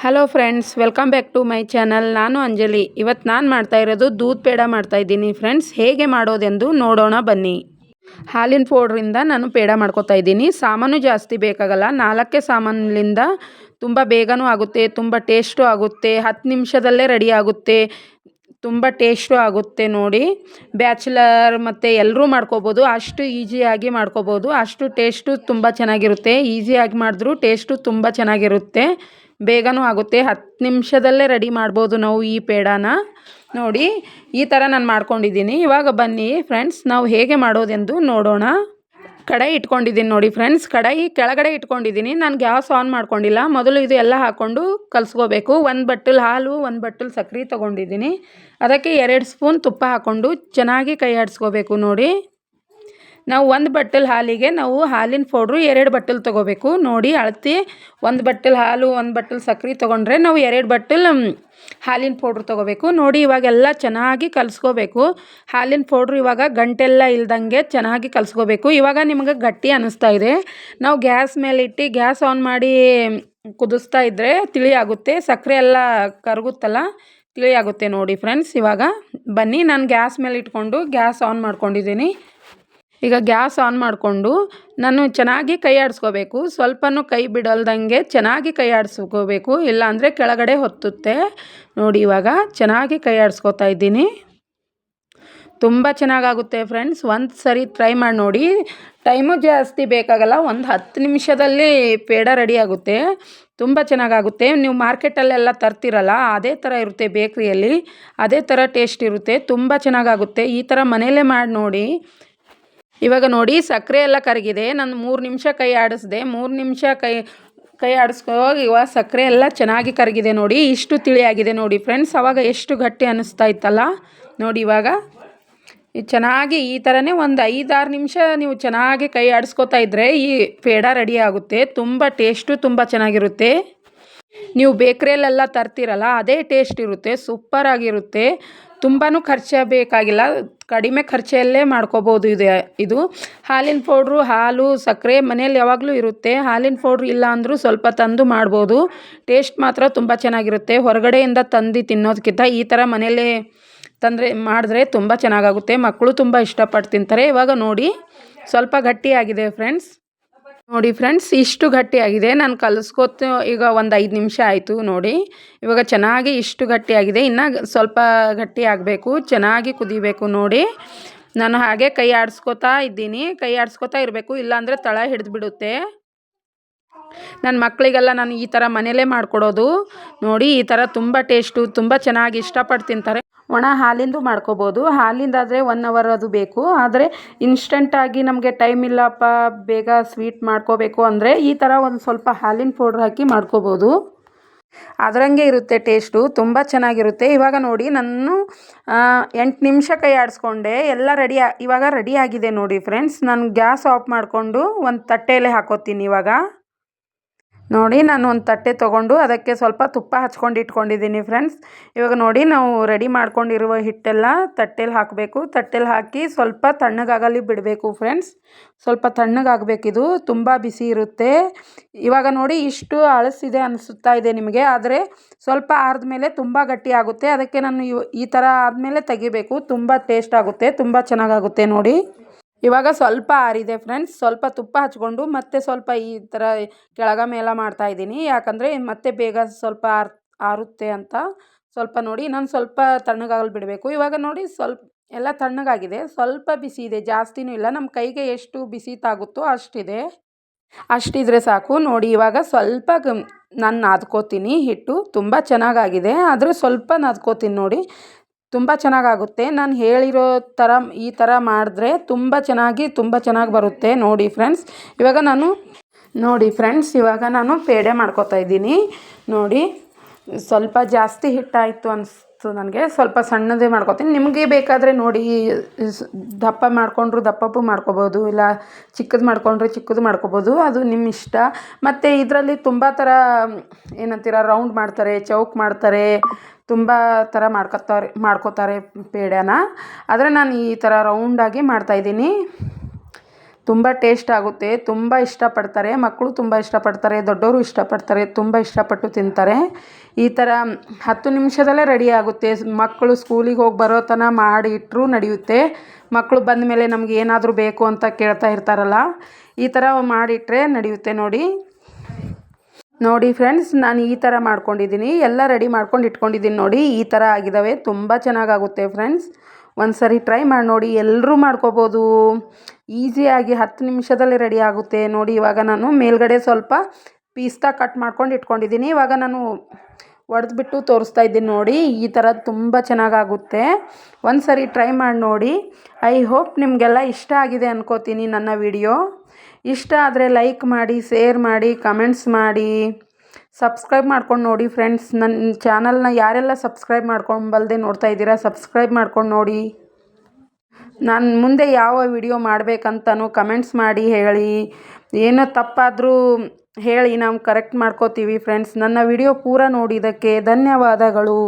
Hello friends, welcome back to my channel. ನಾನು ಅಂಜಲಿ. ಇವತ್ತು ನಾನು ಮಾಡ್ತಾ ಇರೋದು ದೂದ್ ಪೇಡ ಮಾಡ್ತಾ ಇದ್ದೀನಿ ಫ್ರೆಂಡ್ಸ್. ಹೇಗೆ ಮಾಡೋದೆಂದು ನೋಡೋಣ ಬನ್ನಿ. ಹಾಲಿನ ಪೌಡ್ರಿಂದ ನಾನು ಪೇಡ ಮಾಡ್ಕೊತಾ ಇದ್ದೀನಿ. ಸಾಮಾನು ಜಾಸ್ತಿ ಬೇಕಾಗಲ್ಲ, 4 ಸಾಮಾನಿಂದ ತುಂಬ ಬೇಗನೂ ಆಗುತ್ತೆ, ತುಂಬ ಟೇಸ್ಟು ಆಗುತ್ತೆ. 10 ನಿಮಿಷದಲ್ಲೇ ರೆಡಿ ಆಗುತ್ತೆ, ತುಂಬ ಟೇಸ್ಟು ಆಗುತ್ತೆ. ನೋಡಿ, ಬ್ಯಾಚುಲರ್ ಮತ್ತು ಎಲ್ಲರೂ ಮಾಡ್ಕೋಬೋದು, ಅಷ್ಟು ಈಸಿಯಾಗಿ ಮಾಡ್ಕೋಬೋದು, ಅಷ್ಟು ಟೇಸ್ಟು ತುಂಬ ಚೆನ್ನಾಗಿರುತ್ತೆ. ಈಸಿಯಾಗಿ ಮಾಡಿದ್ರೂ ಟೇಸ್ಟು ತುಂಬ ಚೆನ್ನಾಗಿರುತ್ತೆ, ಬೇಗನೂ ಆಗುತ್ತೆ. 10 ನಿಮಿಷದಲ್ಲೇ ರೆಡಿ ಮಾಡ್ಬೋದು ನಾವು ಈ ಪೇಡಾನ. ನೋಡಿ, ಈ ಥರ ನಾನು ಮಾಡ್ಕೊಂಡಿದ್ದೀನಿ. ಇವಾಗ ಬನ್ನಿ ಫ್ರೆಂಡ್ಸ್, ನಾವು ಹೇಗೆ ಮಾಡೋದೆಂದು ನೋಡೋಣ. ಕಡಾಯಿ ಇಟ್ಕೊಂಡಿದ್ದೀನಿ ನೋಡಿ ಫ್ರೆಂಡ್ಸ್. ಕಡಾಯಿ ಕೆಳಗಡೆ ಇಟ್ಕೊಂಡಿದ್ದೀನಿ, ನಾನು ಗ್ಯಾಸ್ ಆನ್ ಮಾಡ್ಕೊಂಡಿಲ್ಲ. ಮೊದಲು ಇದು ಎಲ್ಲ ಹಾಕ್ಕೊಂಡು ಕಲಿಸ್ಕೋಬೇಕು. 1 ಬಟ್ಟಲು ಹಾಲು, 1 ಬಟ್ಟಲು ಸಕ್ಕರೆ ತೊಗೊಂಡಿದ್ದೀನಿ. ಅದಕ್ಕೆ 2 ಸ್ಪೂನ್ ತುಪ್ಪ ಹಾಕ್ಕೊಂಡು ಚೆನ್ನಾಗಿ ಕೈ ಆಡಿಸ್ಕೋಬೇಕು. ನೋಡಿ, ನಾವು 1 ಬಟ್ಟಲು ಹಾಲಿಗೆ ನಾವು ಹಾಲಿನ ಪೌಡ್ರು 2 ಬಟ್ಟಲು ತೊಗೋಬೇಕು. ನೋಡಿ, ಅಳತೆ 1 ಬಟ್ಟಲು ಹಾಲು, 1 ಬಟ್ಟಲು ಸಕ್ಕರೆ ತೊಗೊಂಡ್ರೆ ನಾವು 2 ಬಟ್ಟಲು ಹಾಲಿನ ಪೌಡ್ರು ತೊಗೋಬೇಕು. ನೋಡಿ, ಇವಾಗೆಲ್ಲ ಚೆನ್ನಾಗಿ ಕಲಿಸ್ಕೋಬೇಕು. ಹಾಲಿನ ಪೌಡ್ರು ಇವಾಗ ಗಂಟೆಲ್ಲ ಇಲ್ದಂಗೆ ಚೆನ್ನಾಗಿ ಕಲಿಸ್ಕೋಬೇಕು. ಇವಾಗ ನಿಮಗೆ ಗಟ್ಟಿ ಅನ್ನಿಸ್ತಾ ಇದೆ, ನಾವು ಗ್ಯಾಸ್ ಮೇಲೆ ಇಟ್ಟು ಗ್ಯಾಸ್ ಆನ್ ಮಾಡಿ ಕುದಿಸ್ತಾ ಇದ್ದರೆ ತಿಳಿ ಆಗುತ್ತೆ. ಸಕ್ಕರೆ ಎಲ್ಲ ಕರಗುತ್ತಲ್ಲ, ತಿಳಿ ಆಗುತ್ತೆ. ನೋಡಿ ಫ್ರೆಂಡ್ಸ್, ಇವಾಗ ಬನ್ನಿ, ನಾನು ಗ್ಯಾಸ್ ಮೇಲೆ ಇಟ್ಕೊಂಡು ಗ್ಯಾಸ್ ಆನ್ ಮಾಡ್ಕೊಂಡಿದ್ದೀನಿ. ಈಗ ಗ್ಯಾಸ್ ಆನ್ ಮಾಡಿಕೊಂಡು ನಾನು ಚೆನ್ನಾಗಿ ಕೈ ಆಡಿಸ್ಕೋಬೇಕು. ಸ್ವಲ್ಪನೂ ಕೈ ಬಿಡಲ್ದಂಗೆ ಚೆನ್ನಾಗಿ ಕೈ ಆಡಿಸ್ಕೋಬೇಕು, ಇಲ್ಲಾಂದರೆ ಕೆಳಗಡೆ ಹೊತ್ತುತ್ತೆ. ನೋಡಿ, ಇವಾಗ ಚೆನ್ನಾಗಿ ಕೈ ಆಡಿಸ್ಕೋತಾ ಇದ್ದೀನಿ. ತುಂಬ ಚೆನ್ನಾಗಾಗುತ್ತೆ ಫ್ರೆಂಡ್ಸ್, ಒಂದು ಸರಿ ಟ್ರೈ ಮಾಡಿ ನೋಡಿ. ಟೈಮು ಜಾಸ್ತಿ ಬೇಕಾಗಲ್ಲ, ಒಂದು 10 ನಿಮಿಷದಲ್ಲಿ ಪೇಡ ರೆಡಿ ಆಗುತ್ತೆ. ತುಂಬ ಚೆನ್ನಾಗಾಗುತ್ತೆ. ನೀವು ಮಾರ್ಕೆಟಲ್ಲೆಲ್ಲ ತರ್ತಿರಲ್ಲ, ಅದೇ ಥರ ಇರುತ್ತೆ. ಬೇಕ್ರಿಯಲ್ಲಿ ಅದೇ ಥರ ಟೇಸ್ಟ್ ಇರುತ್ತೆ, ತುಂಬ ಚೆನ್ನಾಗಾಗುತ್ತೆ. ಈ ಥರ ಮನೆಯಲ್ಲೇ ಮಾಡಿ ನೋಡಿ. ಇವಾಗ ನೋಡಿ, ಸಕ್ಕರೆ ಎಲ್ಲ ಕರಗಿದೆ. ನಾನು 3 ನಿಮಿಷ ಕೈ ಆಡಿಸ್ದೆ. 3 ನಿಮಿಷ ಕೈ ಆಡಿಸ್ಕೋವಾಗ ಇವಾಗ ಸಕ್ಕರೆ ಎಲ್ಲ ಚೆನ್ನಾಗಿ ಕರಗಿದೆ. ನೋಡಿ, ಇಷ್ಟು ತಿಳಿಯಾಗಿದೆ ನೋಡಿ ಫ್ರೆಂಡ್ಸ್. ಆವಾಗ ಎಷ್ಟು ಗಟ್ಟಿ ಅನ್ನಿಸ್ತಾ ಇತ್ತಲ್ಲ. ನೋಡಿ, ಇವಾಗ ಚೆನ್ನಾಗಿ ಈ ಥರನೇ ಒಂದು 5-6 ನಿಮಿಷ ನೀವು ಚೆನ್ನಾಗಿ ಕೈ ಆಡಿಸ್ಕೋತಾ ಇದ್ದರೆ ಈ ಪೇಡ ರೆಡಿ ಆಗುತ್ತೆ. ತುಂಬ ಟೇಸ್ಟು ತುಂಬ ಚೆನ್ನಾಗಿರುತ್ತೆ. ನೀವು ಬೇಕ್ರಿಯಲ್ಲೆಲ್ಲ ತರ್ತಿರಲ್ಲ, ಅದೇ ಟೇಸ್ಟ್ ಇರುತ್ತೆ, ಸೂಪರಾಗಿರುತ್ತೆ. ತುಂಬಾ ಖರ್ಚು ಬೇಕಾಗಿಲ್ಲ, ಕಡಿಮೆ ಖರ್ಚಲ್ಲೇ ಮಾಡ್ಕೋಬೋದು. ಇದು ಹಾಲಿನ ಪೌಡ್ರು, ಹಾಲು ಸಕ್ಕರೆ ಮನೇಲಿ ಯಾವಾಗಲೂ ಇರುತ್ತೆ. ಹಾಲಿನ ಪೌಡ್ರು ಇಲ್ಲ ಅಂದರೂ ಸ್ವಲ್ಪ ತಂದು ಮಾಡ್ಬೋದು. ಟೇಸ್ಟ್ ಮಾತ್ರ ತುಂಬ ಚೆನ್ನಾಗಿರುತ್ತೆ. ಹೊರಗಡೆಯಿಂದ ತಂದು ತಿನ್ನೋದಕ್ಕಿಂತ ಈ ಥರ ಮನೆಯಲ್ಲೇ ಮಾಡಿದ್ರೆ ತುಂಬ ಚೆನ್ನಾಗಾಗುತ್ತೆ. ಮಕ್ಕಳು ತುಂಬ ಇಷ್ಟಪಟ್ಟು ತಿಂತಾರೆ. ಇವಾಗ ನೋಡಿ, ಸ್ವಲ್ಪ ಗಟ್ಟಿಯಾಗಿದೆ ಫ್ರೆಂಡ್ಸ್. ನೋಡಿ ಫ್ರೆಂಡ್ಸ್, ಇಷ್ಟು ಗಟ್ಟಿಯಾಗಿದೆ. ನಾನು ಕಲಿಸ್ಕೋತ ಈಗ ಒಂದು 5 ನಿಮಿಷ ಆಯಿತು. ನೋಡಿ, ಇವಾಗ ಚೆನ್ನಾಗಿ ಇಷ್ಟು ಗಟ್ಟಿಯಾಗಿದೆ. ಇನ್ನು ಸ್ವಲ್ಪ ಗಟ್ಟಿ ಆಗಬೇಕು, ಚೆನ್ನಾಗಿ ಕುದಿಬೇಕು. ನೋಡಿ, ನಾನು ಹಾಗೆ ಕೈ ಆಡಿಸ್ಕೋತಾ ಇದ್ದೀನಿ. ಕೈ ಆಡಿಸ್ಕೋತಾ ಇರಬೇಕು, ಇಲ್ಲಾಂದರೆ ತಳ ಹಿಡಿದು ಬಿಡುತ್ತೆ. ನನ್ನ ಮಕ್ಕಳಿಗೆಲ್ಲ ನಾನು ಈ ಥರ ಮನೇಲೇ ಮಾಡಿಕೊಡೋದು. ನೋಡಿ, ಈ ಥರ ತುಂಬ ಟೇಸ್ಟು, ತುಂಬ ಚೆನ್ನಾಗಿ ಇಷ್ಟಪಟ್ಟು ತಿಂತಾರೆ. ಒಣ ಹಾಲಿಂದು ಮಾಡ್ಕೋಬೋದು. ಹಾಲಿಂದಾದರೆ 1 ಅವರ್ ಅದು ಬೇಕು. ಆದರೆ ಇನ್ಸ್ಟಂಟಾಗಿ ನಮಗೆ ಟೈಮ್ ಇಲ್ಲಪ್ಪ, ಬೇಗ ಸ್ವೀಟ್ ಮಾಡ್ಕೋಬೇಕು ಅಂದರೆ ಈ ಥರ ಒಂದು ಸ್ವಲ್ಪ ಹಾಲಿನ ಪೌಡ್ರ್ ಹಾಕಿ ಮಾಡ್ಕೋಬೋದು. ಅದರಂಗೆ ಇರುತ್ತೆ ಟೇಸ್ಟು, ತುಂಬ ಚೆನ್ನಾಗಿರುತ್ತೆ. ಇವಾಗ ನೋಡಿ, ನಾನು 8 ನಿಮಿಷ ಕೈ ಆಡಿಸ್ಕೊಂಡೆ, ಎಲ್ಲ ಇವಾಗ ರೆಡಿ ಆಗಿದೆ ನೋಡಿ ಫ್ರೆಂಡ್ಸ್. ನಾನು ಗ್ಯಾಸ್ ಆಫ್ ಮಾಡಿಕೊಂಡು ಒಂದು ತಟ್ಟೆಯಲ್ಲೇ ಹಾಕೋತೀನಿ. ಇವಾಗ ನೋಡಿ, ನಾನು ಒಂದು ತಟ್ಟೆ ತೊಗೊಂಡು ಅದಕ್ಕೆ ಸ್ವಲ್ಪ ತುಪ್ಪ ಹಚ್ಕೊಂಡು ಇಟ್ಕೊಂಡಿದ್ದೀನಿ ಫ್ರೆಂಡ್ಸ್. ಇವಾಗ ನೋಡಿ, ನಾವು ರೆಡಿ ಮಾಡ್ಕೊಂಡಿರುವ ಹಿಟ್ಟೆಲ್ಲ ತಟ್ಟೆಲಿ ಹಾಕಬೇಕು. ತಟ್ಟೆಲಿ ಹಾಕಿ ಸ್ವಲ್ಪ ತಣ್ಣಗಾಗಲಿ ಬಿಡಬೇಕು ಫ್ರೆಂಡ್ಸ್. ಸ್ವಲ್ಪ ತಣ್ಣಗಾಗಬೇಕಿದು, ತುಂಬ ಬಿಸಿ ಇರುತ್ತೆ. ಇವಾಗ ನೋಡಿ, ಇಷ್ಟು ಅಳಸಿದೆ ಅನಿಸುತ್ತಾ ಇದೆ ನಿಮಗೆ, ಆದರೆ ಸ್ವಲ್ಪ ಆರಿದ್ಮೇಲೆ ತುಂಬ ಗಟ್ಟಿ ಆಗುತ್ತೆ. ಅದಕ್ಕೆ ನಾನು ಈ ಥರ ಆದಮೇಲೆ ತೆಗಿಬೇಕು. ತುಂಬ ಟೇಸ್ಟ್ ಆಗುತ್ತೆ, ತುಂಬ ಚೆನ್ನಾಗಾಗುತ್ತೆ. ನೋಡಿ, ಇವಾಗ ಸ್ವಲ್ಪ ಆರಿದೆ ಫ್ರೆಂಡ್ಸ್. ಸ್ವಲ್ಪ ತುಪ್ಪ ಹಚ್ಕೊಂಡು ಮತ್ತೆ ಸ್ವಲ್ಪ ಈ ಥರ ಕೆಳಗ ಮೇಲೆ ಮಾಡ್ತಾಯಿದ್ದೀನಿ, ಯಾಕಂದರೆ ಮತ್ತೆ ಬೇಗ ಸ್ವಲ್ಪ ಆರುತ್ತೆ ಅಂತ. ಸ್ವಲ್ಪ ನೋಡಿ, ಇನ್ನೊಂದು ಸ್ವಲ್ಪ ತಣ್ಣಗಾಗಲು ಬಿಡಬೇಕು. ಇವಾಗ ನೋಡಿ, ಸ್ವಲ್ಪ ಎಲ್ಲ ತಣ್ಣಗಾಗಿದೆ, ಸ್ವಲ್ಪ ಬಿಸಿ ಇದೆ, ಜಾಸ್ತಿನೂ ಇಲ್ಲ. ನಮ್ಮ ಕೈಗೆ ಎಷ್ಟು ಬಿಸಿ ತಾಗುತ್ತೋ ಅಷ್ಟಿದ್ರೆ ಸಾಕು. ನೋಡಿ, ಇವಾಗ ಸ್ವಲ್ಪ ನಾನು ನಾದ್ಕೋತೀನಿ ಹಿಟ್ಟು. ತುಂಬ ಚೆನ್ನಾಗಾಗಿದೆ, ಆದರೆ ಸ್ವಲ್ಪ ನಾದ್ಕೋತೀನಿ. ನೋಡಿ, ತುಂಬ ಚೆನ್ನಾಗಾಗುತ್ತೆ. ನಾನು ಹೇಳಿರೋ ಥರ ಈ ಥರ ಮಾಡಿದ್ರೆ ತುಂಬ ಚೆನ್ನಾಗಿ ಬರುತ್ತೆ. ನೋಡಿ ಫ್ರೆಂಡ್ಸ್, ಇವಾಗ ನಾನು ಪೇಡೆ ಮಾಡ್ಕೋತಾ ಇದ್ದೀನಿ. ನೋಡಿ, ಸ್ವಲ್ಪ ಜಾಸ್ತಿ ಹಿಟ್ಟಾಯಿತು ಅನಿಸ್ತು ನನಗೆ, ಸ್ವಲ್ಪ ಸಣ್ಣದೇ ಮಾಡ್ಕೋತೀನಿ. ನಿಮಗೆ ಬೇಕಾದರೆ ನೋಡಿ, ದಪ್ಪ ಮಾಡಿಕೊಂಡ್ರು ದಪ್ಪಪ್ಪು ಮಾಡ್ಕೋಬೋದು, ಇಲ್ಲ ಚಿಕ್ಕದು ಮಾಡಿಕೊಂಡ್ರೆ ಚಿಕ್ಕದು ಮಾಡ್ಕೋಬೋದು, ಅದು ನಿಮ್ಮ ಇಷ್ಟ. ಮತ್ತು ಇದರಲ್ಲಿ ತುಂಬ ಥರ ಏನಂತೀರ, ರೌಂಡ್ ಮಾಡ್ತಾರೆ, ಚೌಕ್ ಮಾಡ್ತಾರೆ, ತುಂಬ ಥರ ಮಾಡ್ಕೋತಾರೆ ಪೇಡನ. ಆದರೆ ನಾನು ಈ ಥರ ರೌಂಡಾಗಿ ಮಾಡ್ತಾಯಿದ್ದೀನಿ. ತುಂಬ ಟೇಸ್ಟ್ ಆಗುತ್ತೆ, ತುಂಬ ಇಷ್ಟಪಡ್ತಾರೆ, ಮಕ್ಕಳು ತುಂಬ ಇಷ್ಟಪಡ್ತಾರೆ, ದೊಡ್ಡವರು ಇಷ್ಟಪಡ್ತಾರೆ, ತುಂಬ ಇಷ್ಟಪಟ್ಟು ತಿಂತಾರೆ. ಈ ಥರ 10 ನಿಮಿಷದಲ್ಲೇ ರೆಡಿ ಆಗುತ್ತೆ. ಮಕ್ಕಳು ಸ್ಕೂಲಿಗೆ ಹೋಗಿ ಬರೋ ತನಕ ಮಾಡಿ ಇಟ್ಟರೂ ನಡೆಯುತ್ತೆ. ಮಕ್ಕಳು ಬಂದ ಮೇಲೆ ನಮ್ಗೆ ಏನಾದರೂ ಬೇಕು ಅಂತ ಕೇಳ್ತಾ ಇರ್ತಾರಲ್ಲ, ಈ ಥರ ಮಾಡಿಟ್ರೆ ನಡೆಯುತ್ತೆ ನೋಡಿ ಫ್ರೆಂಡ್ಸ್, ನಾನು ಈ ಥರ ಮಾಡ್ಕೊಂಡಿದ್ದೀನಿ, ಎಲ್ಲ ರೆಡಿ ಮಾಡ್ಕೊಂಡು ಇಟ್ಕೊಂಡಿದ್ದೀನಿ ನೋಡಿ. ಈ ಥರ ಆಗಿದ್ದಾವೆ, ತುಂಬ ಚೆನ್ನಾಗಾಗುತ್ತೆ ಫ್ರೆಂಡ್ಸ್. ಒಂದು ಸರಿ ಟ್ರೈ ಮಾಡಿ ನೋಡಿ, ಎಲ್ಲರೂ ಮಾಡ್ಕೋಬೋದು. ಈಸಿಯಾಗಿ 10 ನಿಮಿಷದಲ್ಲಿ ರೆಡಿ ಆಗುತ್ತೆ ನೋಡಿ. ಇವಾಗ ನಾನು ಮೇಲ್ಗಡೆ ಸ್ವಲ್ಪ ಪೀಸ್ತಾ ಕಟ್ ಮಾಡ್ಕೊಂಡು ಇಟ್ಕೊಂಡಿದ್ದೀನಿ. ಇವಾಗ ನಾನು ಒಡೆದ್ಬಿಟ್ಟು ತೋರಿಸ್ತಾ ಇದ್ದೀನಿ ನೋಡಿ. ಈ ಥರ ತುಂಬ ಚೆನ್ನಾಗಾಗುತ್ತೆ. ಒಂದು ಸರಿ ಟ್ರೈ ಮಾಡಿ ನೋಡಿ. ಐ ಹೋಪ್ ನಿಮಗೆಲ್ಲ ಇಷ್ಟ ಆಗಿದೆ ಅನ್ಕೋತೀನಿ ನನ್ನ ವಿಡಿಯೋ. ಇಷ್ಟ ಆದರೆ ಲೈಕ್ ಮಾಡಿ, ಶೇರ್ ಮಾಡಿ, ಕಮೆಂಟ್ಸ್ ಮಾಡಿ, ಸಬ್ಸ್ಕ್ರೈಬ್ ಮಾಡ್ಕೊಂಡು ನೋಡಿ ಫ್ರೆಂಡ್ಸ್. ನನ್ನ ಚಾನಲ್ನ ಯಾರೆಲ್ಲ ಸಬ್ಸ್ಕ್ರೈಬ್ ಮಾಡ್ಕೊಂಬಲ್ದೆ ನೋಡ್ತಾ ಇದ್ದೀರಾ, ಸಬ್ಸ್ಕ್ರೈಬ್ ಮಾಡ್ಕೊಂಡು ನೋಡಿ. ನಾನು ಮುಂದೆ ಯಾವ ವಿಡಿಯೋ ಮಾಡಬೇಕಂತನೂ ಕಮೆಂಟ್ಸ್ ಮಾಡಿ ಹೇಳಿ. ಏನೋ ತಪ್ಪಾದರೂ ಹೇಳಿ, ನಾವು ಕರೆಕ್ಟ್ ಮಾಡ್ಕೋತೀವಿ ಫ್ರೆಂಡ್ಸ್. ನನ್ನ ವಿಡಿಯೋ ಪೂರ ನೋಡಿದ್ದಕ್ಕೆ ಧನ್ಯವಾದಗಳು.